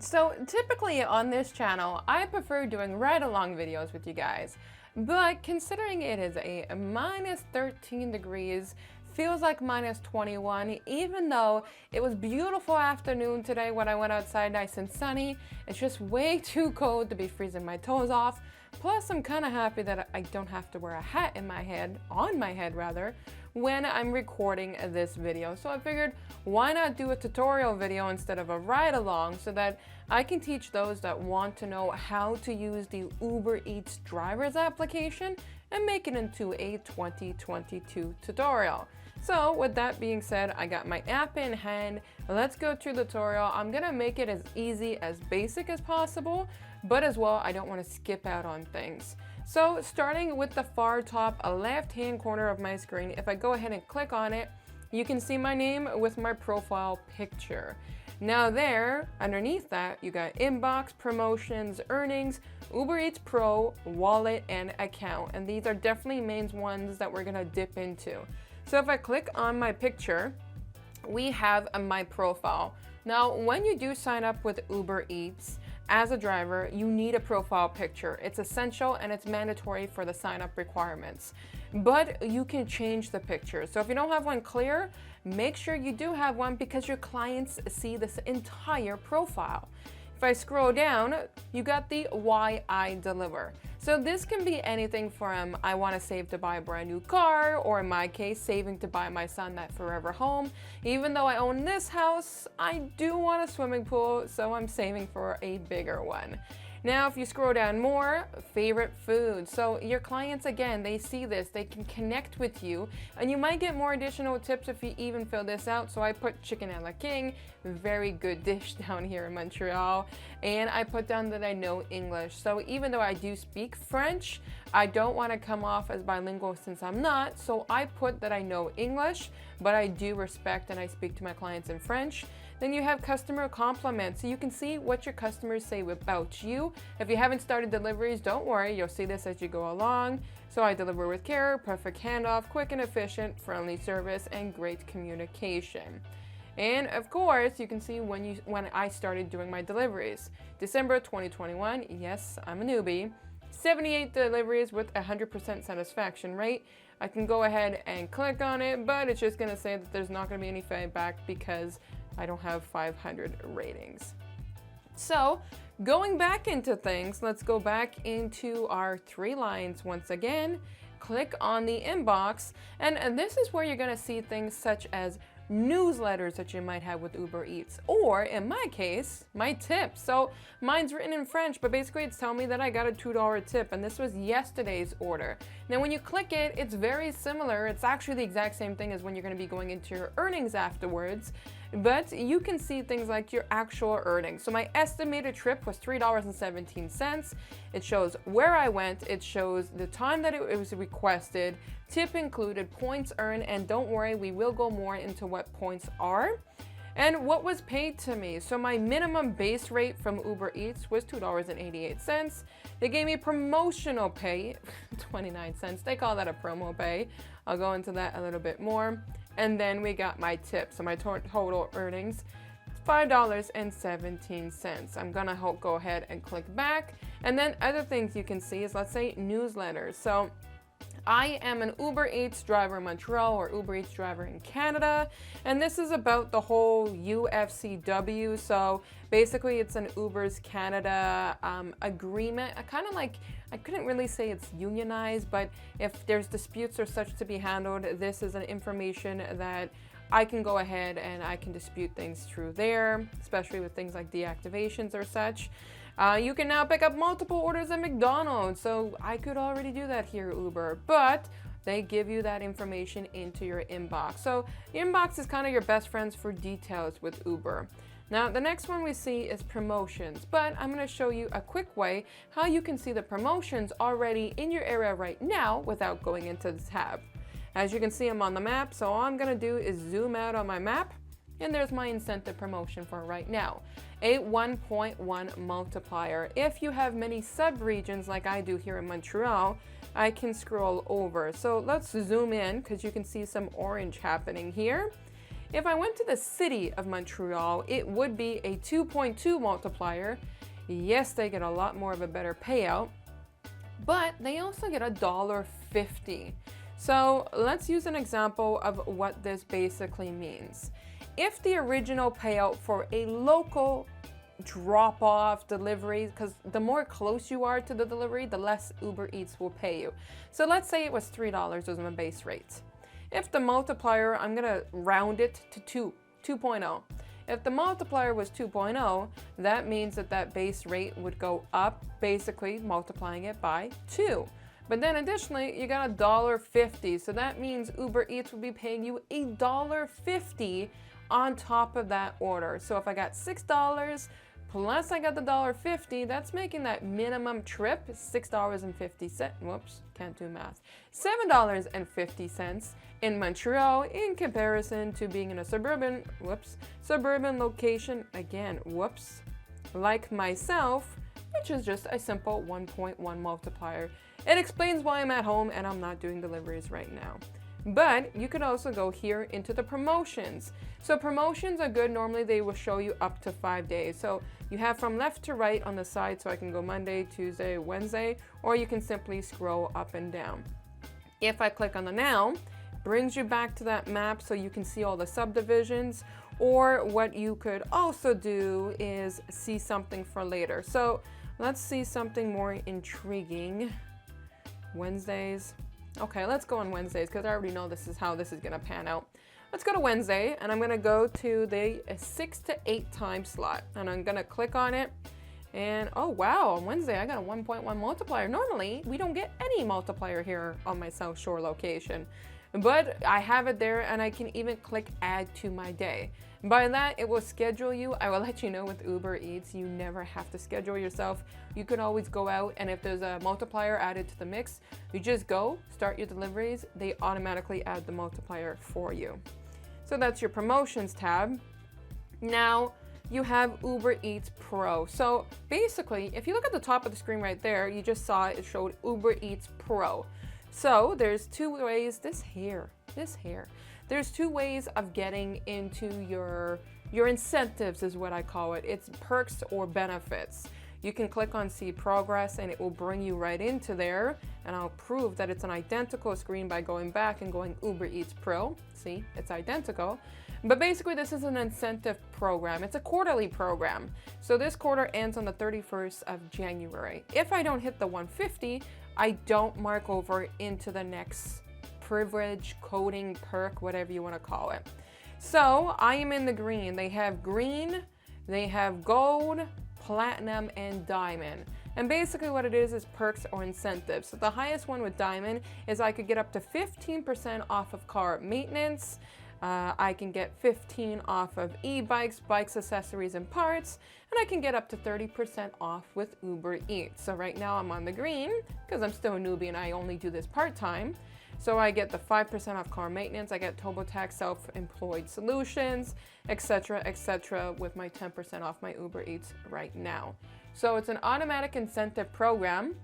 So typically on this channel, I prefer doing ride-along videos with you guys, but considering it is a minus 13 degrees, feels like minus 21, even though it was beautiful afternoon today when I went outside nice and sunny, it's just way too cold to be freezing my toes off. Plus, I'm kind of happy that I don't have to wear a hat on my head rather, when I'm recording this video. So I figured, why not do a tutorial video instead of a ride along so that I can teach those that want to know how to use the Uber Eats drivers application and make it into a 2022 tutorial. So with that being said, I got my app in hand. Let's go through the tutorial. I'm gonna make it as easy, as basic as possible, but as well, I don't want to skip out on things. So starting with the far top left-hand corner of my screen, if I go ahead and click on it, you can see my name with my profile picture. Now there, underneath that, you got inbox, promotions, earnings, Uber Eats Pro, wallet, and account. And these are definitely main ones that we're gonna dip into. So if I click on my picture, we have my profile. Now, when you do sign up with Uber Eats, as a driver, you need a profile picture. It's essential and it's mandatory for the sign up requirements. But you can change the picture. So if you don't have one clear, make sure you do have one because your clients see this entire profile. If I scroll down, you got the why I deliver. So this can be anything from I want to save to buy a brand new car, or in my case, saving to buy my son that forever home. Even though I own this house, I do want a swimming pool, so I'm saving for a bigger one. Now, if you scroll down more, favorite food. So your clients, again, they see this, they can connect with you, and you might get more additional tips if you even fill this out. So I put chicken a la king, very good dish down here in Montreal, and I put down that I know English. So even though I do speak French, I don't want to come off as bilingual since I'm not, so I put that I know English, but I do respect and I speak to my clients in French. Then you have customer compliments, so you can see what your customers say about you. If you haven't started deliveries, don't worry, you'll see this as you go along. So I deliver with care, perfect handoff, quick and efficient, friendly service, and great communication. And of course, you can see when I started doing my deliveries. December 2021, yes, I'm a newbie. 78 deliveries with 100% satisfaction rate. I can go ahead and click on it, but it's just gonna say that there's not gonna be any feedback because I don't have 500 ratings. So going back into things, let's go back into our 3 lines once again. Click on the inbox, and this is where you're gonna see things such as newsletters that you might have with Uber Eats, or in my case, my tips. So mine's written in French, but basically it's telling me that I got a $2 tip, and this was yesterday's order. Now when you click it, it's very similar. It's actually the exact same thing as when you're going to be going into your earnings afterwards, but you can see things like your actual earnings. So my estimated trip was $3.17. It shows where I went, it shows the time that it was requested, tip included, points earned, and don't worry, we will go more into what points are, and what was paid to me. So my minimum base rate from Uber Eats was $2.88. They gave me promotional pay, 29 cents. They call that a promo pay. I'll go into that a little bit more. And then we got my tip. So my total earnings, $5.17. I'm gonna go ahead and click back. And then other things you can see is, let's say, newsletters. So I am an Uber Eats driver in Montreal, or Uber Eats driver in Canada, and this is about the whole UFCW. So basically it's an Uber's Canada agreement. I couldn't really say it's unionized, but if there's disputes or such to be handled, this is an information that I can go ahead and I can dispute things through there, especially with things like deactivations or such. You can now pick up multiple orders at McDonald's, so I could already do that here at Uber, but they give you that information into your inbox. So the inbox is kind of your best friends for details with Uber. Now the next one we see is promotions, but I'm going to show you a quick way how you can see the promotions already in your area right now without going into the tab. As you can see, I'm on the map, so all I'm going to do is zoom out on my map, and there's my incentive promotion for right now. A 1.1 multiplier. If you have many sub-regions like I do here in Montreal, I can scroll over. So let's zoom in because you can see some orange happening here. If I went to the city of Montreal, it would be a 2.2 multiplier. Yes, they get a lot more of a better payout, but they also get $1.50. So let's use an example of what this basically means. If the original payout for a local drop-off delivery, because the more close you are to the delivery, the less Uber Eats will pay you. So let's say it was $3 as my base rate. If the multiplier, I'm gonna round it to 2.0. If the multiplier was 2.0, that means that that base rate would go up, basically multiplying it by 2. But then additionally, you got $1.50. So that means Uber Eats will be paying you $1.50 on top of that order. So if I got $6 plus I got the $1.50, that's making that minimum trip $6.50. Whoops, can't do math. $7.50 in Montreal in comparison to being in a suburban location, again, like myself, which is just a simple 1.1 multiplier. It explains why I'm at home and I'm not doing deliveries right now. But you could also go here into the promotions. So promotions are good. Normally they will show you up to 5 days. So you have from left to right on the side, so I can go Monday, Tuesday, Wednesday, or you can simply scroll up and down. If I click on the now, brings you back to that map so you can see all the subdivisions, or what you could also do is see something for later. So let's see something more intriguing. Wednesdays. Okay, let's go on Wednesdays because I already know this is how this is gonna pan out. Let's go to Wednesday and I'm gonna go to the 6 to 8 time slot and I'm gonna click on it. And oh wow, on Wednesday I got a 1.1 multiplier. Normally we don't get any multiplier here on my South Shore location, but I have it there and I can even click add to my day. By that, it will schedule you. I will let you know with Uber Eats, you never have to schedule yourself. You can always go out and if there's a multiplier added to the mix, you just go, start your deliveries, they automatically add the multiplier for you. So that's your promotions tab. Now you have Uber Eats Pro. So basically, if you look at the top of the screen right there, you just saw it showed Uber Eats Pro. So there's two ways, this here. There's two ways of getting into your incentives is what I call it. It's perks or benefits. You can click on see progress and it will bring you right into there. And I'll prove that it's an identical screen by going back and going Uber Eats Pro. See, it's identical. But basically this is an incentive program. It's a quarterly program. So this quarter ends on the 31st of January. If I don't hit the 150, I don't mark over into the next privilege, coding, perk, whatever you want to call it. So I am in the green. They have green, they have gold, platinum, and diamond. And basically what it is perks or incentives. So the highest one with diamond is I could get up to 15% off of car maintenance. I can get 15 off of e-bikes, bikes, accessories, and parts. And I can get up to 30% off with Uber Eats. So right now I'm on the green because I'm still a newbie and I only do this part-time. So I get the 5% off car maintenance, I get TurboTax self-employed solutions, etc., with my 10% off my Uber Eats right now. So it's an automatic incentive program.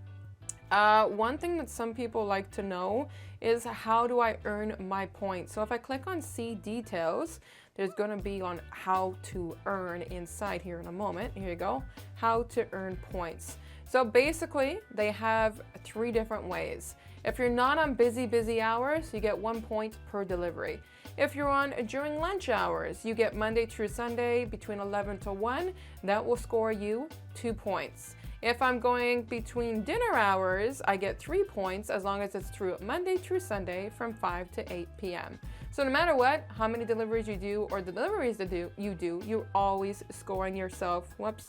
One thing that some people like to know is how do I earn my points? So if I click on see details, there's going to be on how to earn inside here in a moment. Here you go, how to earn points. So basically they have 3 different ways. If you're not on busy hours, you get 1 point per delivery. If you're on during lunch hours, you get Monday through Sunday between 11 to 1, that will score you 2 points. If I'm going between dinner hours, I get 3 points as long as it's through Monday through Sunday from 5 to 8 p.m. So no matter what, how many deliveries you do or the deliveries that you're always scoring yourself, whoops,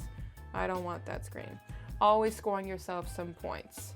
I don't want that screen, always scoring yourself some points.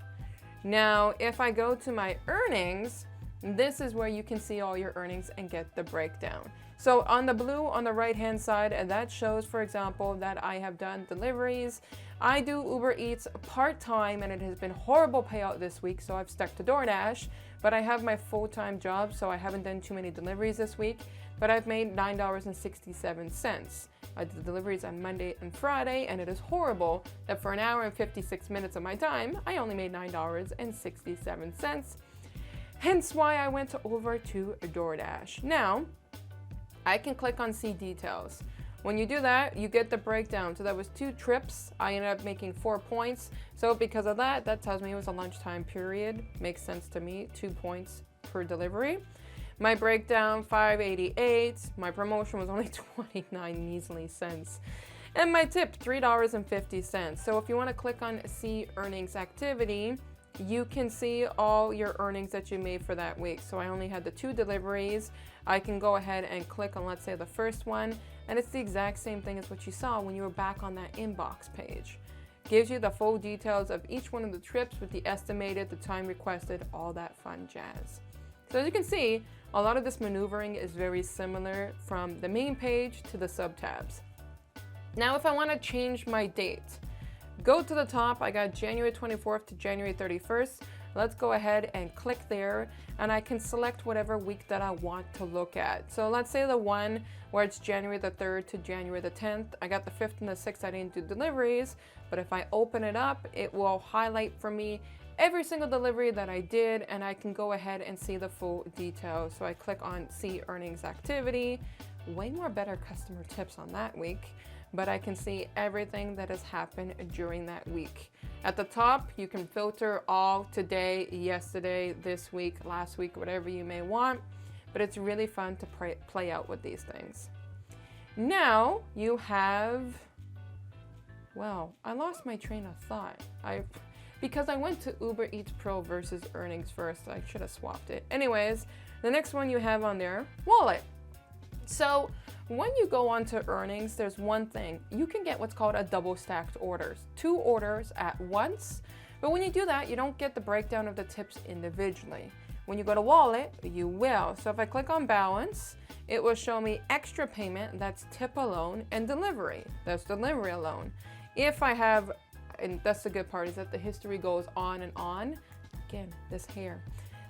Now, if I go to my earnings, this is where you can see all your earnings and get the breakdown. So on the blue on the right hand side, and that shows, for example, that I have done deliveries. I do Uber Eats part-time and it has been horrible payout this week, so I've stuck to DoorDash, but I have my full-time job, so I haven't done too many deliveries this week, but I've made $9.67. I did the deliveries on Monday and Friday, and it is horrible that for an hour and 56 minutes of my time, I only made $9.67. Hence why I went over to DoorDash. Now, I can click on see details. When you do that, you get the breakdown. So that was 2 trips. I ended up making 4 points. So because of that, that tells me it was a lunchtime period. Makes sense to me, 2 points per delivery. My breakdown, $5.88. My promotion was only 29 measly cents. And my tip, $3.50. So if you want to click on see earnings activity, you can see all your earnings that you made for that week. So I only had the 2 deliveries. I can go ahead and click on, let's say, the first one, and it's the exact same thing as what you saw when you were back on that inbox page. Gives you the full details of each one of the trips with the estimated, the time requested, all that fun jazz. So as you can see, a lot of this maneuvering is very similar from the main page to the sub-tabs. Now, if I want to change my date, go to the top. I got January 24th to January 31st. Let's go ahead and click there, and I can select whatever week that I want to look at. So let's say the one where it's January the 3rd to January the 10th. I got the 5th and the 6th. I didn't do deliveries, but if I open it up, it will highlight for me every single delivery that I did, and I can go ahead and see the full details. So I click on see earnings activity. Way more better customer tips on that week, but I can see everything that has happened during that week. At the top, you can filter all today, yesterday, this week, last week, whatever you may want, but it's really fun to play out with these things. Now you have, well, I lost my train of thought. Because I went to Uber Eats Pro versus earnings first, I should have swapped it. Anyways, the next one you have on there, wallet. So when you go on to earnings, there's one thing. You can get what's called a double stacked orders, 2 orders at once. But when you do that, you don't get the breakdown of the tips individually. When you go to wallet, you will. So if I click on balance, it will show me extra payment, that's tip alone, and delivery, that's delivery alone. If I have, and that's the good part, is that the history goes on and on. Again, this hair.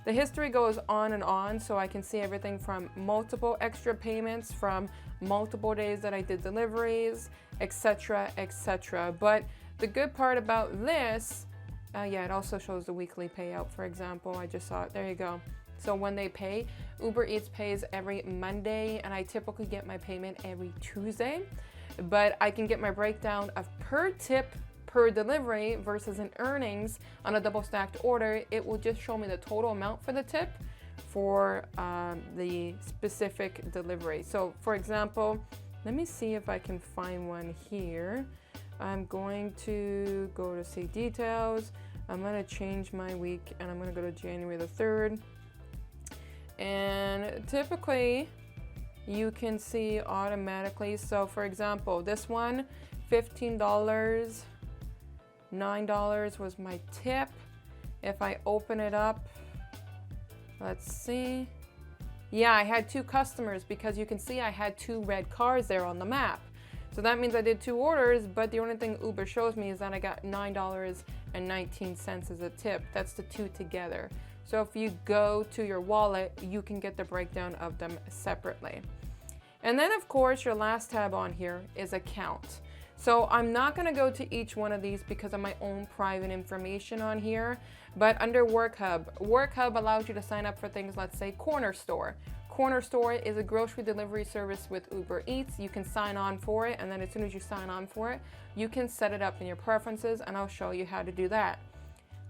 The history goes on and on, so I can see everything from multiple extra payments, from multiple days that I did deliveries, etc., etc. But the good part about this, yeah, it also shows the weekly payout, for example. I just saw it. There you go. So when they pay, Uber Eats pays every Monday, and I typically get my payment every Tuesday. But I can get my breakdown of per tip per delivery versus in earnings on a double stacked order. It will just show me the total amount for the tip for the specific delivery. So for example, let me see if I can find one here. I'm going to go to see details. I'm going to change my week, and I'm going to go to January the 3rd. And typically you can see automatically. So for example, this one, $15. $9 was my tip. If I open it up, let's see. Yeah, I had 2 customers because you can see I had 2 red cars there on the map. So that means I did 2 orders, but the only thing Uber shows me is that I got $9.19 as a tip. That's the 2 together. So if you go to your wallet, you can get the breakdown of them separately. And then of course, your last tab on here is account. So I'm not going to go to each one of these because of my own private information on here, but under WorkHub, WorkHub allows you to sign up for things, let's say Corner Store. Corner Store is a grocery delivery service with Uber Eats. You can sign on for it, and then as soon as you sign on for it, you can set it up in your preferences, and I'll show you how to do that.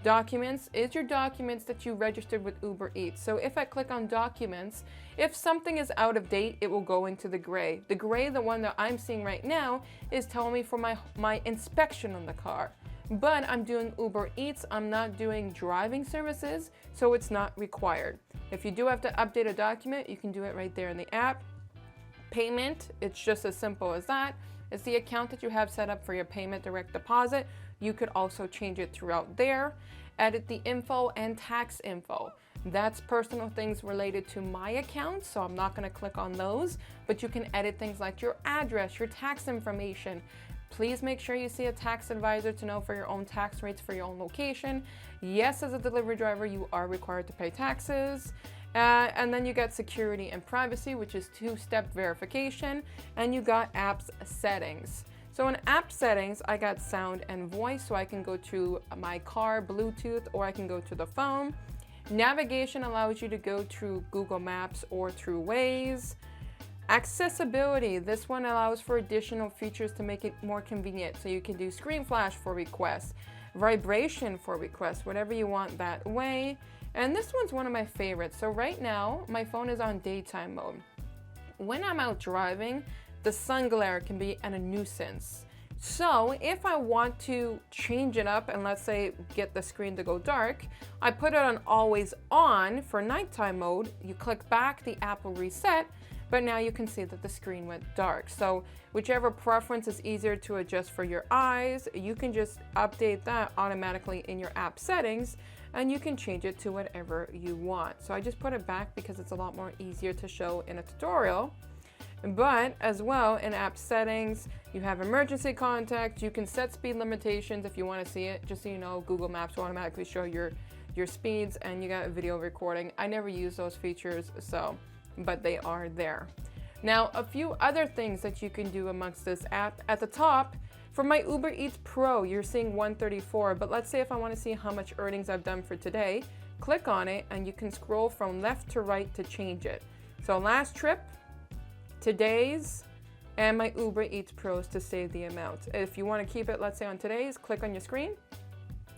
Documents is your documents that you registered with Uber Eats. So if I click on documents, if something is out of date, it will go into the gray. The gray, the one that I'm seeing right now, is telling me for my inspection on the car. But I'm doing Uber Eats, I'm not doing driving services, so it's not required. If you do have to update a document, you can do it right there in the app. Payment, it's just as simple as that. It's the account that you have set up for your payment direct deposit. You could also change it throughout there. Edit the info and tax info. That's personal things related to my account, so I'm not going to click on those, but you can edit things like your address, your tax information. Please make sure you see a tax advisor to know for your own tax rates for your own location. Yes, as a delivery driver, you are required to pay taxes. And then you got security and privacy, which is 2-step verification, and you got apps settings. So in app settings, I got sound and voice, so I can go to my car, Bluetooth, or I can go to the phone. Navigation allows you to go through Google Maps or through Waze. Accessibility, this one allows for additional features to make it more convenient. So you can do screen flash for requests, vibration for requests, whatever you want that way. And this one's one of my favorites. So right now, my phone is on daytime mode. When I'm out driving, the sun glare can be a nuisance. So if I want to change it up and let's say get the screen to go dark, I put it on always on for nighttime mode. You click back, the app will reset, but now you can see that the screen went dark. So whichever preference is easier to adjust for your eyes, you can just update that automatically in your app settings and you can change it to whatever you want. So I just put it back because it's a lot more easier to show in a tutorial. But as well, in app settings, you have emergency contact. You can set speed limitations if you want to see it. Just so you know, Google Maps will automatically show your speeds, and you got video recording. I never use those features, but they are there. Now, a few other things that you can do amongst this app. At the top, for my Uber Eats Pro, you're seeing 134, but let's say if I want to see how much earnings I've done for today, click on it, and you can scroll from left to right to change it. So last trip, today's, and my Uber Eats Pros to save the amount. If you want to keep it, let's say on today's, click on your screen.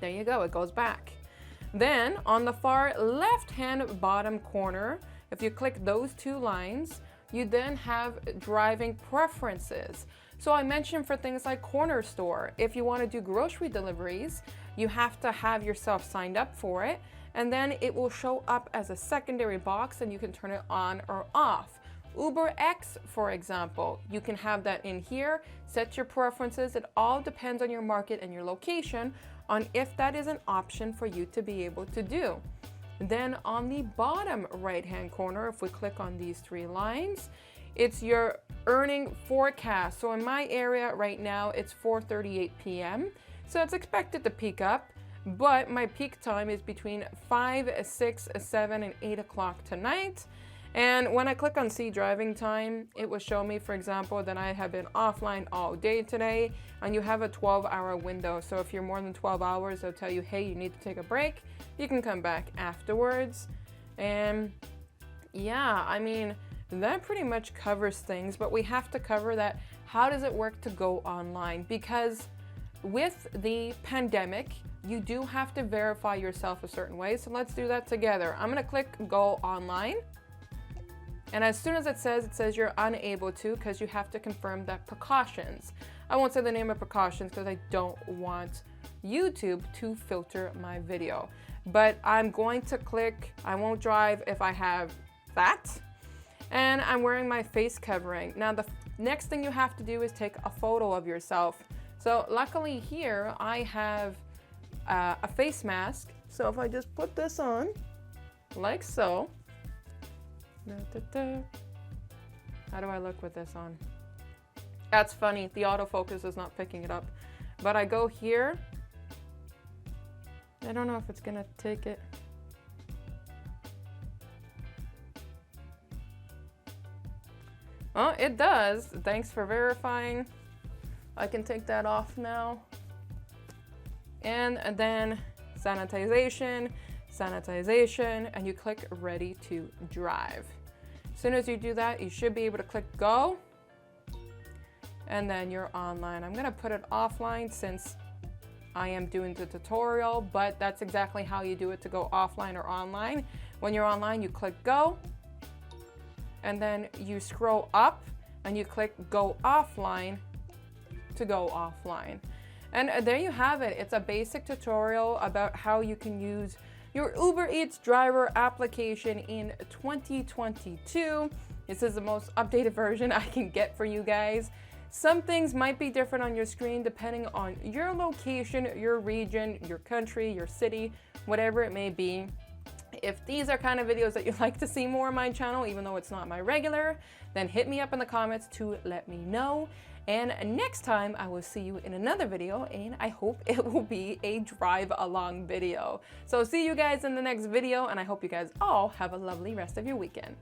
There you go, it goes back. Then on the far left-hand bottom corner, if you click those two lines, you then have driving preferences. So I mentioned for things like corner store, if you want to do grocery deliveries, you have to have yourself signed up for it, and then it will show up as a secondary box and you can turn it on or off. UberX, for example, you can have that in here, set your preferences. It all depends on your market and your location on if that is an option for you to be able to do. Then on the bottom right-hand corner, if we click on these three lines, it's your earning forecast. So in my area right now, it's 4:38 p.m. So it's expected to peak up, but my peak time is between 5, 6, 7, and 8 o'clock tonight. And when I click on see driving time, it will show me, for example, that I have been offline all day today, and you have a 12-hour window. So if you're more than 12 hours, they'll tell you, hey, you need to take a break. You can come back afterwards. And yeah, I mean, that pretty much covers things, but we have to cover that. How does it work to go online? Because with the pandemic, you do have to verify yourself a certain way. So let's do that together. I'm gonna click go online. And as soon as it says you're unable to because you have to confirm that precautions. I won't say the name of precautions because I don't want YouTube to filter my video. But I'm going to click, I won't drive if I have that. And I'm wearing my face covering. Now the next thing you have to do is take a photo of yourself. So luckily here I have a face mask. So if I just put this on, like so. How do I look with this on? That's funny, the autofocus is not picking it up. But I go here. I don't know if it's gonna take it. Oh, it does. Thanks for verifying. I can take that off now. And then sanitization, and you click ready to drive. As soon as you do that, you should be able to click go, and then you're online. I'm gonna put it offline since I am doing the tutorial, but that's exactly how you do it to go offline or online. When you're online, you click go, and then you scroll up and you click go offline to go offline. And there you have it. It's a basic tutorial about how you can use your Uber Eats driver application in 2022. This is the most updated version I can get for you guys. Some things might be different on your screen depending on your location, your region, your country, your city, whatever it may be. If these are kind of videos that you'd like to see more on my channel, even though it's not my regular, then hit me up in the comments to let me know. And next time I will see you in another video, and I hope it will be a drive along video. So see you guys in the next video, and I hope you guys all have a lovely rest of your weekend.